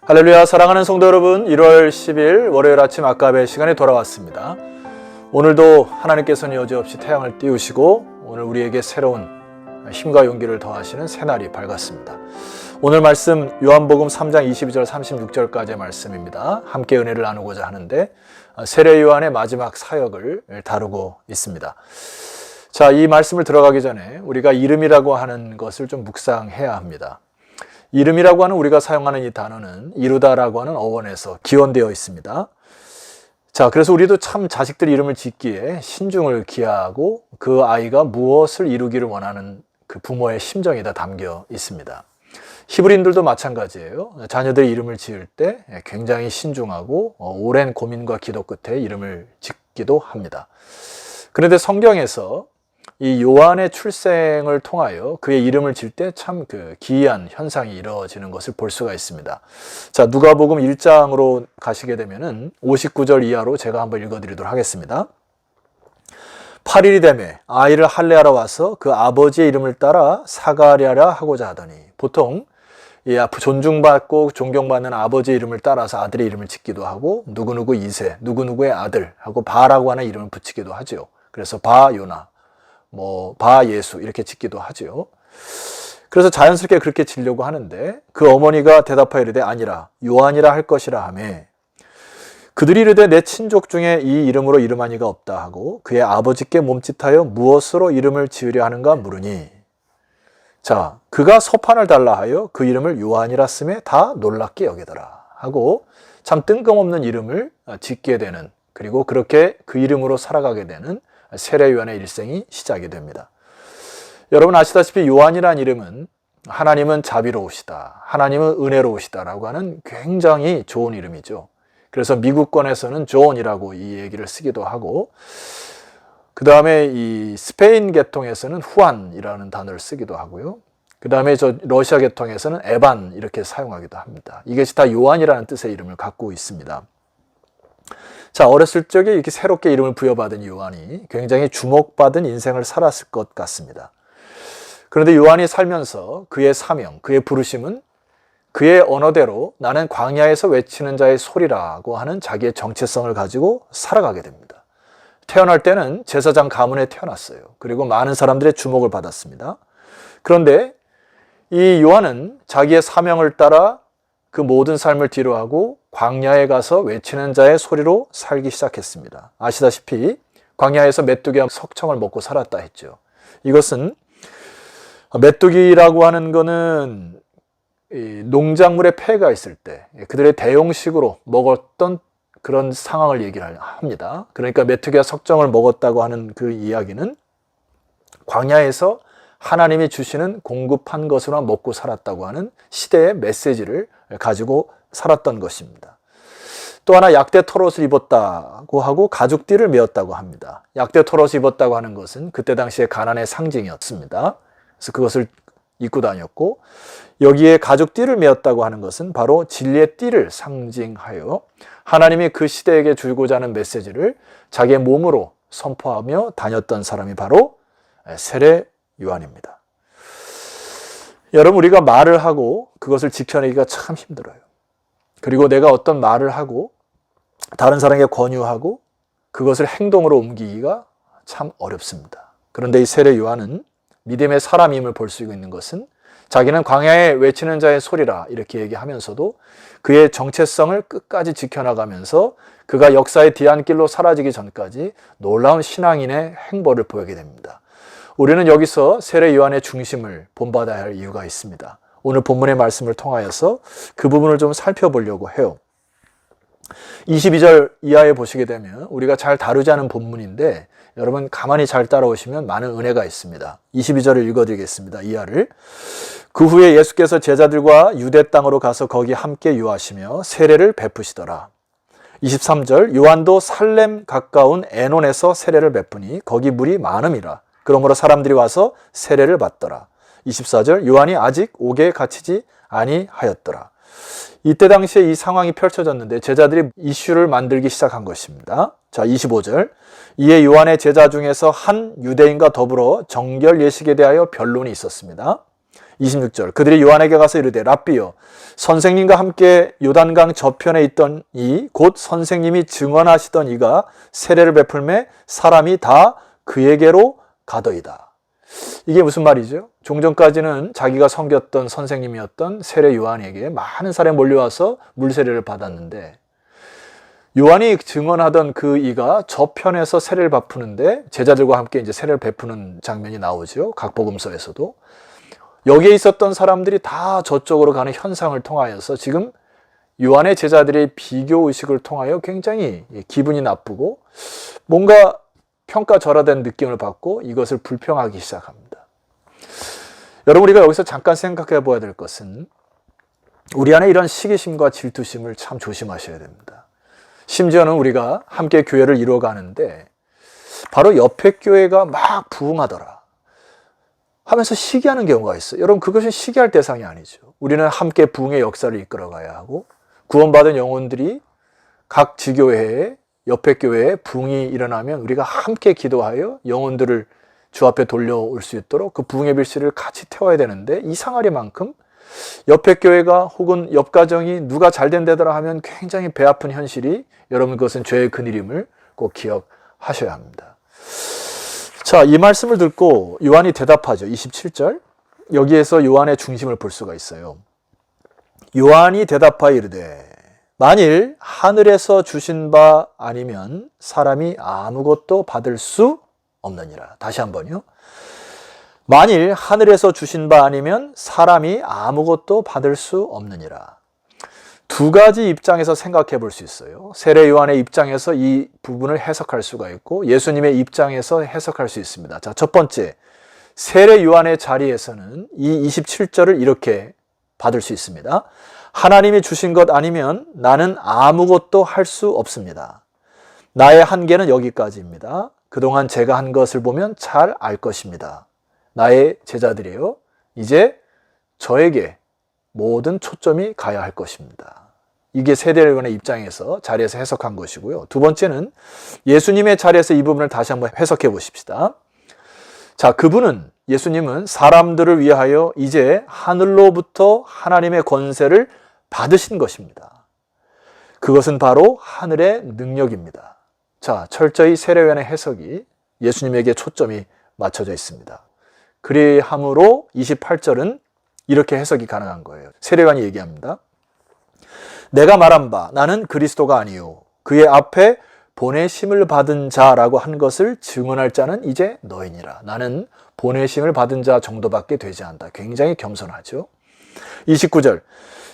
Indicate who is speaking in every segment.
Speaker 1: 할렐루야. 사랑하는 성도 여러분, 1월 10일 월요일 아침 아까베 시간에 돌아왔습니다. 오늘도 하나님께서는 여지없이 태양을 띄우시고 오늘 우리에게 새로운 힘과 용기를 더하시는 새날이 밝았습니다. 오늘 말씀 요한복음 3장 22절 36절까지의 말씀입니다. 함께 은혜를 나누고자 하는데 세례 요한의 마지막 사역을 다루고 있습니다. 자, 이 말씀을 들어가기 전에 우리가 이름이라고 하는 것을 좀 묵상해야 합니다. 이름이라고 하는 우리가 사용하는 이 단어는 이루다라고 하는 어원에서 기원되어 있습니다. 자, 그래서 우리도 참 자식들 이름을 짓기에 신중을 기하고 그 아이가 무엇을 이루기를 원하는 그 부모의 심정이 다 담겨 있습니다. 히브리인들도 마찬가지예요. 자녀들의 이름을 지을 때 굉장히 신중하고 오랜 고민과 기도 끝에 이름을 짓기도 합니다. 그런데 성경에서 이 요한의 출생을 통하여 그의 이름을 질 때 참 기이한 현상이 이루어지는 것을 볼 수가 있습니다. 자, 누가복음 1장으로 가시게 되면은 59절 이하로 제가 한번 읽어드리도록 하겠습니다. 8일이 되매 아이를 할례하러 와서 그 아버지의 이름을 따라 사가랴라 하고자 하더니, 보통 존중받고 존경받는 아버지의 이름을 따라서 아들의 이름을 짓기도 하고 누구누구 2세, 누구누구의 아들 하고 바라고 하는 이름을 붙이기도 하죠. 그래서 바요나, 바예수 이렇게 짓기도 하죠. 그래서 자연스럽게 그렇게 지려고 하는데 그 어머니가 대답하여 이르되 아니라 요한이라 할 것이라 하며, 그들이 이르되 내 친족 중에 이 이름으로 이름한 이가 없다 하고 그의 아버지께 몸짓하여 무엇으로 이름을 지으려 하는가 물으니, 자, 그가 서판을 달라 하여 그 이름을 요한이라 쓰매 다 놀랍게 여기더라 하고 참 뜬금없는 이름을 짓게 되는, 그리고 그렇게 그 이름으로 살아가게 되는 세례 요한의 일생이 시작이 됩니다. 여러분 아시다시피 요한이라는 이름은 하나님은 자비로우시다, 하나님은 은혜로우시다라고 하는 굉장히 좋은 이름이죠. 그래서 미국권에서는 존이라고 이 얘기를 쓰기도 하고, 그 다음에 이 스페인 계통에서는 후안이라는 단어를 쓰기도 하고요. 그 다음에 러시아 계통에서는 에반 이렇게 사용하기도 합니다. 이것이 다 요한이라는 뜻의 이름을 갖고 있습니다. 자, 어렸을 적에 이렇게 새롭게 이름을 부여받은 요한이 굉장히 주목받은 인생을 살았을 것 같습니다. 그런데 요한이 살면서 그의 사명, 그의 부르심은 그의 언어대로 나는 광야에서 외치는 자의 소리라고 하는 자기의 정체성을 가지고 살아가게 됩니다. 태어날 때는 제사장 가문에 태어났어요. 그리고 많은 사람들의 주목을 받았습니다. 그런데 이 요한은 자기의 사명을 따라 그 모든 삶을 뒤로하고 광야에 가서 외치는 자의 소리로 살기 시작했습니다. 아시다시피 광야에서 메뚜기와 석청을 먹고 살았다 했죠. 이것은 메뚜기라고 하는 거는 농작물에 폐해가 있을 때 그들의 대용식으로 먹었던 그런 상황을 얘기를 합니다. 그러니까 메뚜기와 석청을 먹었다고 하는 그 이야기는 광야에서 하나님이 주시는 공급한 것으로만 먹고 살았다고 하는 시대의 메시지를 가지고 살았던 것입니다. 또 하나 약대 털옷을 입었다고 하고 가죽띠를 메었다고 합니다. 약대 털옷을 입었다고 하는 것은 그때 당시에 가난의 상징이었습니다. 그래서 그것을 입고 다녔고, 여기에 가죽띠를 메었다고 하는 것은 바로 진리의 띠를 상징하여 하나님이 그 시대에게 주고자 하는 메시지를 자기의 몸으로 선포하며 다녔던 사람이 바로 세례 요한입니다. 여러분, 우리가 말을 하고 그것을 지켜내기가 참 힘들어요. 그리고 내가 어떤 말을 하고 다른 사람에게 권유하고 그것을 행동으로 옮기기가 참 어렵습니다. 그런데 이 세례 요한은 믿음의 사람임을 볼 수 있는 것은 자기는 광야에 외치는 자의 소리라 이렇게 얘기하면서도 그의 정체성을 끝까지 지켜나가면서 그가 역사의 뒤안길로 사라지기 전까지 놀라운 신앙인의 행보를 보이게 됩니다. 우리는 여기서 세례 요한의 중심을 본받아야 할 이유가 있습니다. 오늘 본문의 말씀을 통하여서 그 부분을 좀 살펴보려고 해요. 22절 이하에 보시게 되면 우리가 잘 다루지 않은 본문인데 여러분 가만히 잘 따라오시면 많은 은혜가 있습니다. 22절을 읽어드리겠습니다. 이하를. 그 후에 예수께서 제자들과 유대 땅으로 가서 거기 함께 유하시며 세례를 베푸시더라. 23절 요한도 살렘 가까운 에논에서 세례를 베푸니 거기 물이 많음이라. 그러므로 사람들이 와서 세례를 받더라. 24절 요한이 아직 옥에 갇히지 아니하였더라. 이때 당시에 이 상황이 펼쳐졌는데 제자들이 이슈를 만들기 시작한 것입니다. 자, 25절 이에 요한의 제자 중에서 한 유대인과 더불어 정결 예식에 대하여 변론이 있었습니다. 26절 그들이 요한에게 가서 이르되 랍비여 선생님과 함께 요단강 저편에 있던 이 곧 선생님이 증언하시던 이가 세례를 베풀매 사람이 다 그에게로 가더이다. 이게 무슨 말이죠? 종전까지는 자기가 섬겼던 선생님이었던 세례 요한에게 많은 사람이 몰려와서 물세례를 받았는데 요한이 증언하던 그 이가 저편에서 세례를 베푸는데 제자들과 함께 이제 세례를 베푸는 장면이 나오죠. 각 복음서에서도. 여기에 있었던 사람들이 다 저쪽으로 가는 현상을 통하여서 지금 요한의 제자들의 비교 의식을 통하여 굉장히 기분이 나쁘고 뭔가 평가절하된 느낌을 받고 이것을 불평하기 시작합니다. 여러분 우리가 여기서 잠깐 생각해 봐야 될 것은 우리 안에 이런 시기심과 질투심을 참 조심하셔야 됩니다. 심지어는 우리가 함께 교회를 이루어가는데 바로 옆에 교회가 막 부흥하더라 하면서 시기하는 경우가 있어요. 여러분 그것은 시기할 대상이 아니죠. 우리는 함께 부흥의 역사를 이끌어가야 하고 구원받은 영혼들이 각 지교회에 옆에 교회에 부흥이 일어나면 우리가 함께 기도하여 영혼들을 주 앞에 돌려올 수 있도록 그 부흥의 빌씨를 같이 태워야 되는데 이상하리만큼 옆에 교회가 혹은 옆 가정이 누가 잘된 데더라 하면 굉장히 배 아픈 현실이 여러분 그것은 죄의 근일임을 꼭 기억하셔야 합니다. 자, 이 말씀을 듣고 요한이 대답하죠. 27절 여기에서 요한의 중심을 볼 수가 있어요. 요한이 대답하여 이르되 만일 하늘에서 주신 바 아니면 사람이 아무것도 받을 수 없느니라. 다시 한번요. 만일 하늘에서 주신 바 아니면 사람이 아무것도 받을 수 없느니라. 두 가지 입장에서 생각해 볼 수 있어요. 세례 요한의 입장에서 이 부분을 해석할 수가 있고 예수님의 입장에서 해석할 수 있습니다. 자, 첫 번째, 세례 요한의 자리에서는 이 27절을 이렇게 받을 수 있습니다. 하나님이 주신 것 아니면 나는 아무것도 할 수 없습니다. 나의 한계는 여기까지입니다. 그동안 제가 한 것을 보면 잘 알 것입니다. 나의 제자들이요. 이제 저에게 모든 초점이 가야 할 것입니다. 이게 세례요한의 입장에서 자리에서 해석한 것이고요. 두 번째는 예수님의 자리에서 이 부분을 다시 한번 해석해 보십시다. 자, 그분은 예수님은 사람들을 위하여 이제 하늘로부터 하나님의 권세를 받으신 것입니다. 그것은 바로 하늘의 능력입니다. 자, 철저히 세례요한의 해석이 예수님에게 초점이 맞춰져 있습니다. 그리함으로 28절은 이렇게 해석이 가능한 거예요. 세례요한이 얘기합니다. 내가 말한 바 나는 그리스도가 아니요 그의 앞에 보내심을 받은 자라고 한 것을 증언할 자는 이제 너희니라. 나는 보내심을 받은 자 정도밖에 되지 않다. 굉장히 겸손하죠. 29절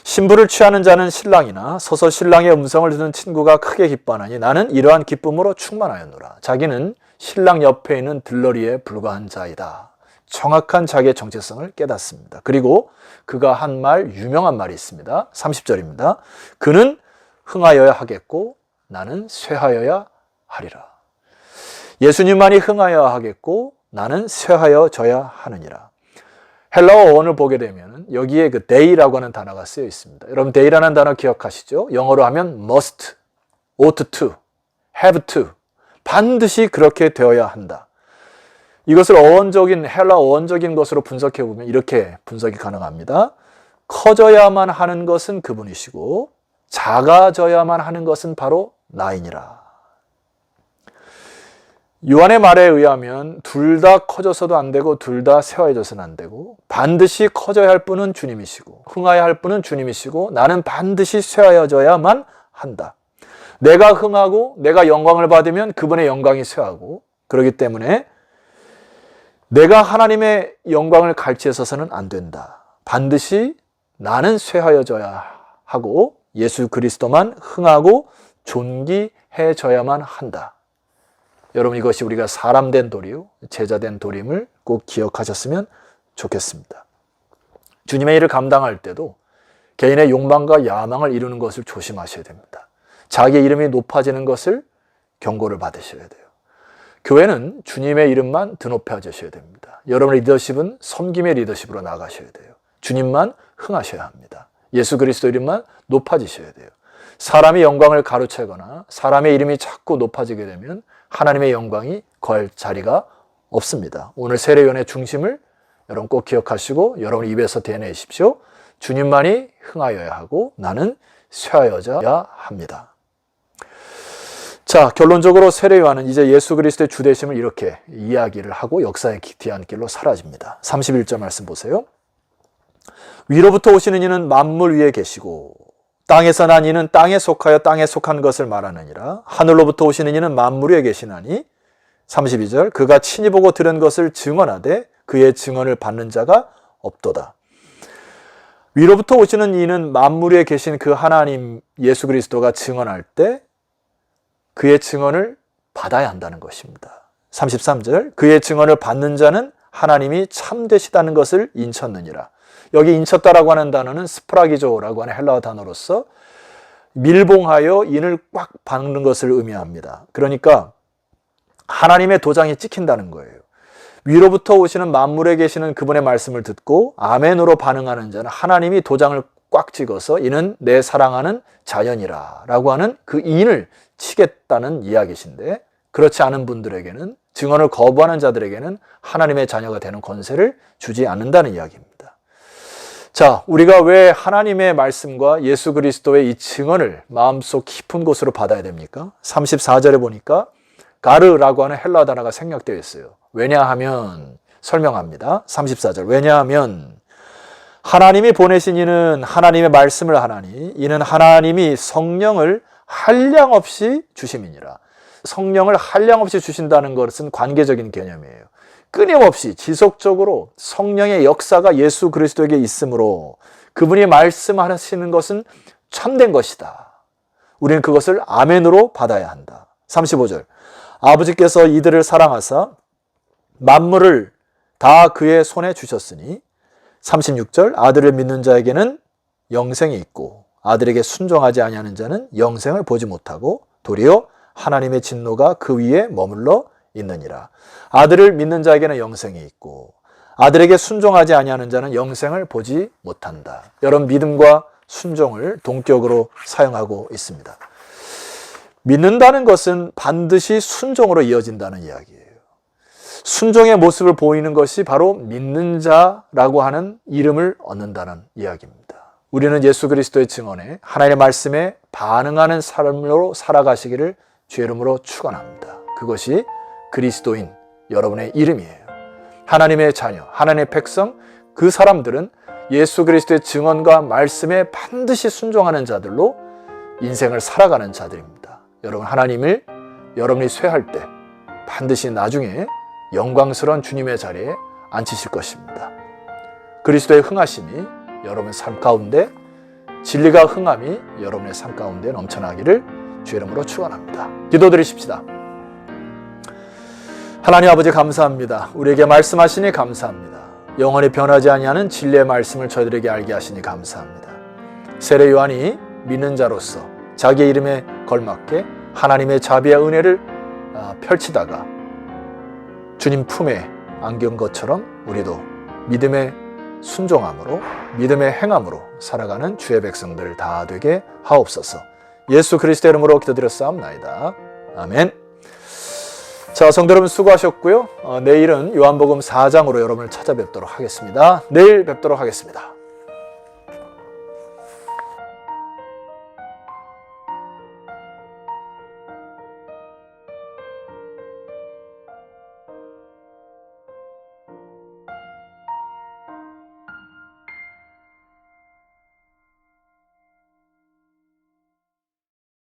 Speaker 1: 신부를 취하는 자는 신랑이나 서서 신랑의 음성을 듣는 친구가 크게 기뻐하나니 나는 이러한 기쁨으로 충만하였노라. 자기는 신랑 옆에 있는 들러리에 불과한 자이다. 정확한 자기의 정체성을 깨닫습니다. 그리고 그가 한 말, 유명한 말이 있습니다. 30절입니다. 그는 흥하여야 하겠고 나는 쇠하여야 하리라. 예수님만이 흥하여야 하겠고 나는 쇠하여져야 하느니라. 헬라어 어원을 보게 되면 여기에 그 day라고 하는 단어가 쓰여 있습니다. 여러분 day라는 단어 기억하시죠? 영어로 하면 must, ought to, have to. 반드시 그렇게 되어야 한다. 이것을 어원적인 헬라 어원적인 것으로 분석해 보면 이렇게 분석이 가능합니다. 커져야만 하는 것은 그분이시고 작아져야만 하는 것은 바로 나이니라. 요한의 말에 의하면 둘 다 커져서도 안 되고 둘 다 쇠하여져서는 안 되고 반드시 커져야 할 분은 주님이시고 흥하여야 할 분은 주님이시고 나는 반드시 쇠하여져야만 한다. 내가 흥하고 내가 영광을 받으면 그분의 영광이 쇠하고 그렇기 때문에 내가 하나님의 영광을 갈취해서는 안 된다. 반드시 나는 쇠하여져야 하고 예수 그리스도만 흥하고 존귀해져야만 한다. 여러분 이것이 우리가 사람된 도리요 제자된 도림을 꼭 기억하셨으면 좋겠습니다. 주님의 일을 감당할 때도 개인의 욕망과 야망을 이루는 것을 조심하셔야 됩니다. 자기의 이름이 높아지는 것을 경고를 받으셔야 돼요. 교회는 주님의 이름만 드높여 주셔야 됩니다. 여러분의 리더십은 섬김의 리더십으로 나가셔야 돼요. 주님만 흥하셔야 합니다. 예수 그리스도 이름만 높아지셔야 돼요. 사람의 영광을 가로채거나 사람의 이름이 자꾸 높아지게 되면 하나님의 영광이 거할 자리가 없습니다. 오늘 세례요한의 중심을 여러분 꼭 기억하시고 여러분 입에서 대내십시오. 주님만이 흥하여야 하고 나는 쇠하여져야 합니다. 자, 결론적으로 세례 요한은 이제 예수 그리스도의 주되심을 이렇게 이야기를 하고 역사의 뒤안길로 사라집니다. 31절 말씀 보세요. 위로부터 오시는 이는 만물 위에 계시고 땅에서 난 이는 땅에 속하여 땅에 속한 것을 말하느니라. 하늘로부터 오시는 이는 만물 위에 계시나니 32절 그가 친히 보고 들은 것을 증언하되 그의 증언을 받는 자가 없도다. 위로부터 오시는 이는 만물 위에 계신 그 하나님 예수 그리스도가 증언할 때 그의 증언을 받아야 한다는 것입니다. 33절 그의 증언을 받는 자는 하나님이 참되시다는 것을 인쳤느니라. 여기 인쳤다라고 하는 단어는 스프라기조라고 하는 헬라어 단어로서 밀봉하여 인을 꽉 박는 것을 의미합니다. 그러니까 하나님의 도장이 찍힌다는 거예요. 위로부터 오시는 만물에 계시는 그분의 말씀을 듣고 아멘으로 반응하는 자는 하나님이 도장을 꽉 찍어서 이는 내 사랑하는 자연이라 라고 하는 그 인을 치겠다는 이야기신데, 그렇지 않은 분들에게는, 증언을 거부하는 자들에게는 하나님의 자녀가 되는 권세를 주지 않는다는 이야기입니다. 자, 우리가 왜 하나님의 말씀과 예수 그리스도의 이 증언을 마음속 깊은 곳으로 받아야 됩니까? 34절에 보니까 가르라고 하는 헬라어 단어가 생략되어 있어요. 왜냐하면, 설명합니다. 34절. 왜냐하면 하나님이 보내신 이는 하나님의 말씀을 하나니 이는 하나님이 성령을 한량없이 주심이니라. 성령을 한량없이 주신다는 것은 관계적인 개념이에요. 끊임없이 지속적으로 성령의 역사가 예수 그리스도에게 있으므로 그분이 말씀하시는 것은 참된 것이다. 우리는 그것을 아멘으로 받아야 한다. 35절. 아버지께서 이들을 사랑하사 만물을 다 그의 손에 주셨으니 36절. 아들을 믿는 자에게는 영생이 있고 아들에게 순종하지 아니하는 자는 영생을 보지 못하고 도리어 하나님의 진노가 그 위에 머물러 있느니라. 아들을 믿는 자에게는 영생이 있고 아들에게 순종하지 아니하는 자는 영생을 보지 못한다. 여러분, 믿음과 순종을 동격으로 사용하고 있습니다. 믿는다는 것은 반드시 순종으로 이어진다는 이야기예요. 순종의 모습을 보이는 것이 바로 믿는 자라고 하는 이름을 얻는다는 이야기입니다. 우리는 예수 그리스도의 증언에 하나님의 말씀에 반응하는 삶으로 살아가시기를 주의 이름으로 축원합니다. 그것이 그리스도인 여러분의 이름이에요. 하나님의 자녀, 하나님의 백성, 그 사람들은 예수 그리스도의 증언과 말씀에 반드시 순종하는 자들로 인생을 살아가는 자들입니다. 여러분, 하나님을 여러분이 쇠할 때 반드시 나중에 영광스러운 주님의 자리에 앉히실 것입니다. 그리스도의 흥하심이 여러분의 삶 가운데, 진리가 흥함이 여러분의 삶 가운데 넘쳐나기를 주의 이름으로 축원합니다. 기도드리십시다. 하나님 아버지, 감사합니다. 우리에게 말씀하시니 감사합니다. 영원히 변하지 아니하는 진리의 말씀을 저희들에게 알게 하시니 감사합니다. 세례 요한이 믿는 자로서 자기의 이름에 걸맞게 하나님의 자비와 은혜를 펼치다가 주님 품에 안긴 것처럼 우리도 믿음의 순종함으로, 믿음의 행함으로 살아가는 주의 백성들 다 되게 하옵소서. 예수 그리스도의 이름으로 기도드렸사옵나이다. 아멘. 자, 성도 여러분 수고하셨고요. 내일은 요한복음 4장으로 여러분을 찾아뵙도록 하겠습니다. 내일 뵙도록 하겠습니다.